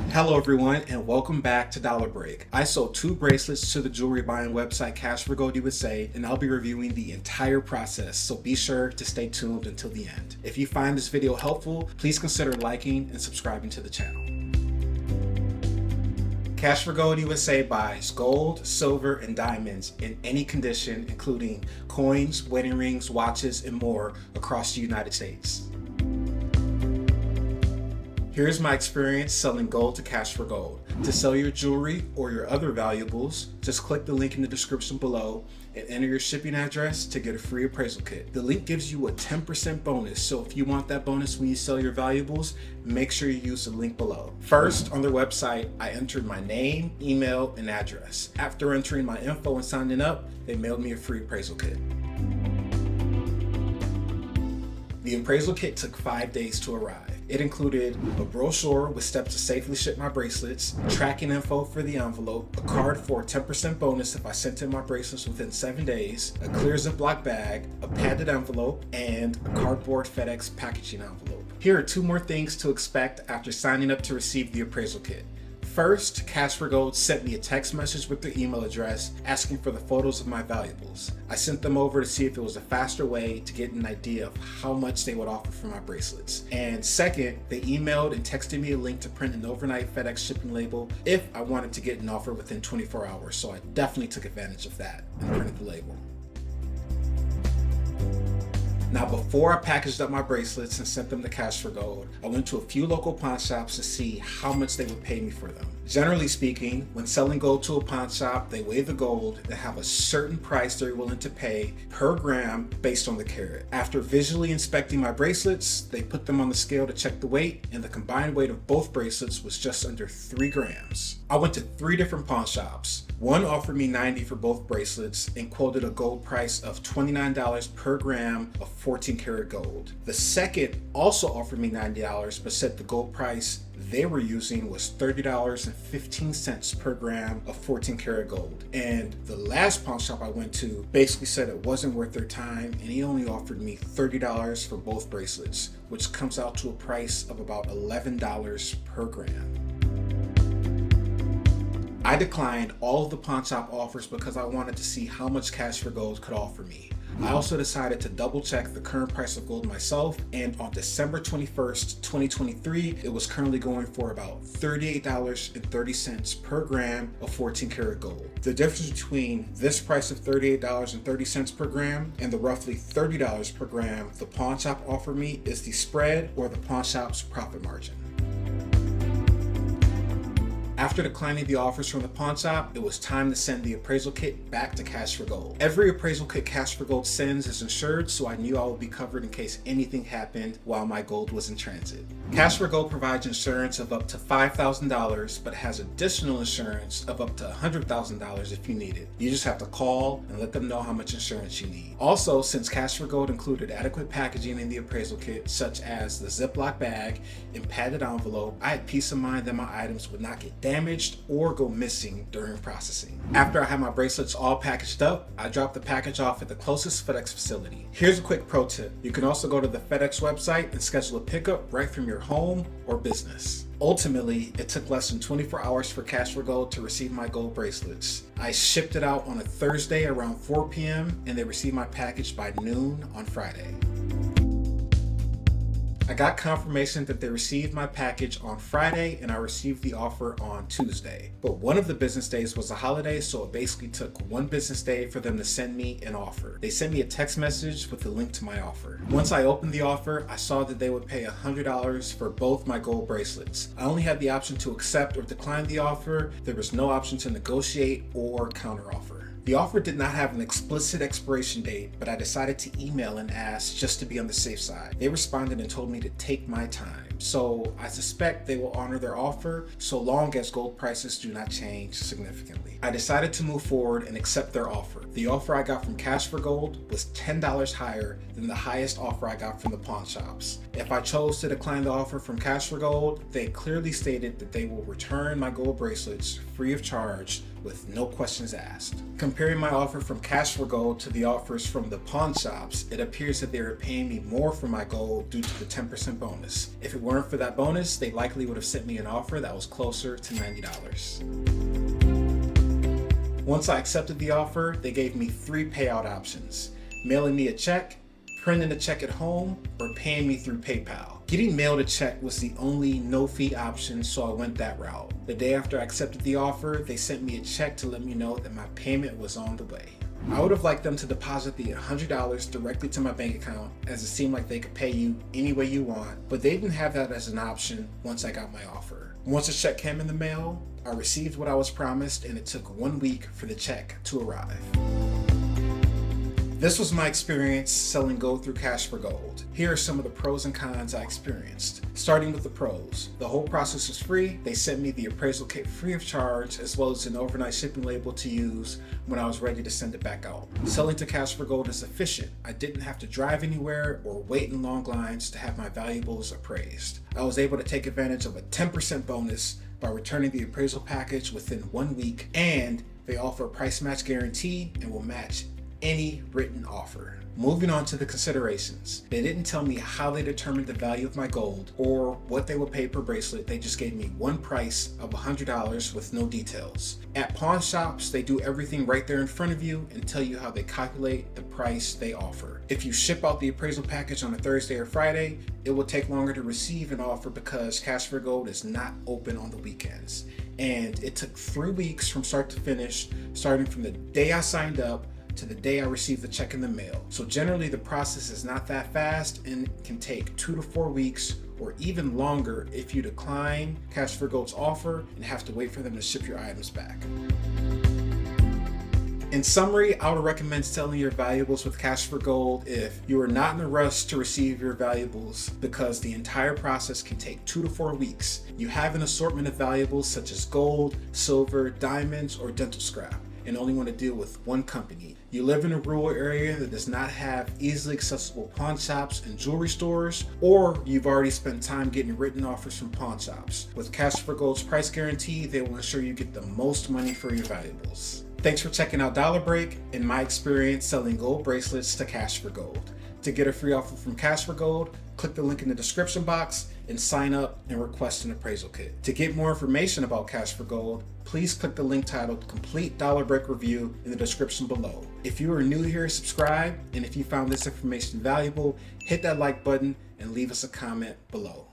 Hello everyone and welcome back to Dollar Break. I sold 2 bracelets to the jewelry buying website CashforGoldUSA and I'll be reviewing the entire process, so be sure to stay tuned until the end. If you find this video helpful, please consider liking and subscribing to the channel. CashforGoldUSA buys gold, silver, and diamonds in any condition, including coins, wedding rings, watches, and more across the United States. Here's my experience selling gold to Cash for Gold. To sell your jewelry or your other valuables, just click the link in the description below and enter your shipping address to get a free appraisal kit. The link gives you a 10% bonus, so if you want that bonus when you sell your valuables, make sure you use the link below. First, on their website, I entered my name, email, and address. After entering my info and signing up, they mailed me a free appraisal kit. The appraisal kit took 5 days to arrive. It included a brochure with steps to safely ship my bracelets, tracking info for the envelope, a card for a 10% bonus if I sent in my bracelets within 7 days, a clear Ziploc bag, a padded envelope, and a cardboard FedEx packaging envelope. Here are 2 more things to expect after signing up to receive the appraisal kit. First, Cash for Gold sent me a text message with their email address asking for the photos of my valuables. I sent them over to see if it was a faster way to get an idea of how much they would offer for my bracelets. And second, they emailed and texted me a link to print an overnight FedEx shipping label if I wanted to get an offer within 24 hours. So I definitely took advantage of that and printed the label. Now, before I packaged up my bracelets and sent them to Cash for Gold, I went to a few local pawn shops to see how much they would pay me for them. Generally speaking, when selling gold to a pawn shop, they weigh the gold and have a certain price they're willing to pay per gram based on the carat. After visually inspecting my bracelets, they put them on the scale to check the weight, and the combined weight of both bracelets was just under 3 grams. I went to 3 different pawn shops. One offered me $90 for both bracelets and quoted a gold price of $29 per gram of 14 karat gold. The second also offered me $90 but said the gold price they were using was $30.15 per gram of 14 karat gold. And the last pawn shop I went to basically said it wasn't worth their time, and he only offered me $30 for both bracelets, which comes out to a price of about $11 per gram. I declined all of the pawn shop offers because I wanted to see how much Cash for Gold could offer me. I also decided to double check the current price of gold myself, and on December 21st, 2023, it was currently going for about $38.30 per gram of 14 karat gold. The difference between this price of $38.30 per gram and the roughly $30 per gram the pawn shop offered me is the spread, or the pawn shop's profit margin. After declining the offers from the pawn shop, it was time to send the appraisal kit back to Cash for Gold. Every appraisal kit Cash for Gold sends is insured, so I knew I would be covered in case anything happened while my gold was in transit. Cash for Gold provides insurance of up to $5,000, but has additional insurance of up to $100,000 if you need it. You just have to call and let them know how much insurance you need. Also, since Cash for Gold included adequate packaging in the appraisal kit, such as the Ziploc bag and padded envelope, I had peace of mind that my items would not get damaged or go missing during processing. After I had my bracelets all packaged up, I dropped the package off at the closest FedEx facility. Here's a quick pro tip. You can also go to the FedEx website and schedule a pickup right from your home or business. Ultimately, it took less than 24 hours for Cash for Gold to receive my gold bracelets. I shipped it out on a Thursday around 4 p.m. and they received my package by noon on Friday. I got confirmation that they received my package on Friday and I received the offer on Tuesday. But one of the business days was a holiday, so it basically took 1 business day for them to send me an offer. They sent me a text message with a link to my offer. Once I opened the offer, I saw that they would pay $100 for both my gold bracelets. I only had the option to accept or decline the offer. There was no option to negotiate or counteroffer. The offer did not have an explicit expiration date, but I decided to email and ask just to be on the safe side. They responded and told me to take my time. So I suspect they will honor their offer so long as gold prices do not change significantly. I decided to move forward and accept their offer. The offer I got from Cash for Gold was $10 higher than the highest offer I got from the pawn shops. If I chose to decline the offer from Cash for Gold, they clearly stated that they will return my gold bracelets free of charge with no questions asked. Comparing my offer from Cash for Gold to the offers from the pawn shops, it appears that they were paying me more for my gold due to the 10% bonus. If it weren't for that bonus, they likely would have sent me an offer that was closer to $90. Once I accepted the offer, they gave me 3 payout options: mailing me a check, printing a check at home, or paying me through PayPal. Getting mailed a check was the only no-fee option, so I went that route. The day after I accepted the offer, they sent me a check to let me know that my payment was on the way. I would have liked them to deposit the $100 directly to my bank account, as it seemed like they could pay you any way you want, but they didn't have that as an option once I got my offer. Once the check came in the mail, I received what I was promised, and it took 1 week for the check to arrive. This was my experience selling gold through Cash for Gold. Here are some of the pros and cons I experienced. Starting with the pros. The whole process was free. They sent me the appraisal kit free of charge, as well as an overnight shipping label to use when I was ready to send it back out. Selling to Cash for Gold is efficient. I didn't have to drive anywhere or wait in long lines to have my valuables appraised. I was able to take advantage of a 10% bonus by returning the appraisal package within 1 week, and they offer a price match guarantee and will match any written offer. Moving on to the considerations. They didn't tell me how they determined the value of my gold or what they would pay per bracelet. They just gave me one price of $100 with no details. At pawn shops, they do everything right there in front of you and tell you how they calculate the price they offer. If you ship out the appraisal package on a Thursday or Friday, it will take longer to receive an offer because Cash for Gold is not open on the weekends. And it took 3 weeks from start to finish, starting from the day I signed up to the day I received the check in the mail. So generally the process is not that fast and can take 2 to 4 weeks or even longer if you decline Cash for Gold's offer and have to wait for them to ship your items back. In summary, I would recommend selling your valuables with Cash for Gold if you are not in a rush to receive your valuables, because the entire process can take 2 to 4 weeks. You have an assortment of valuables such as gold, silver, diamonds, or dental scrap, and only want to deal with one company. You live in a rural area that does not have easily accessible pawn shops and jewelry stores, or you've already spent time getting written offers from pawn shops. With Cash for Gold's price guarantee, they will ensure you get the most money for your valuables. Thanks for checking out Dollar Break and my experience selling gold bracelets to Cash for Gold. To get a free offer from Cash for Gold, click the link in the description box and sign up and request an appraisal kit. To get more information about Cash for Gold, please click the link titled Complete Dollar Break Review in the description below. If you are new here, subscribe, and if you found this information valuable, hit that like button and leave us a comment below.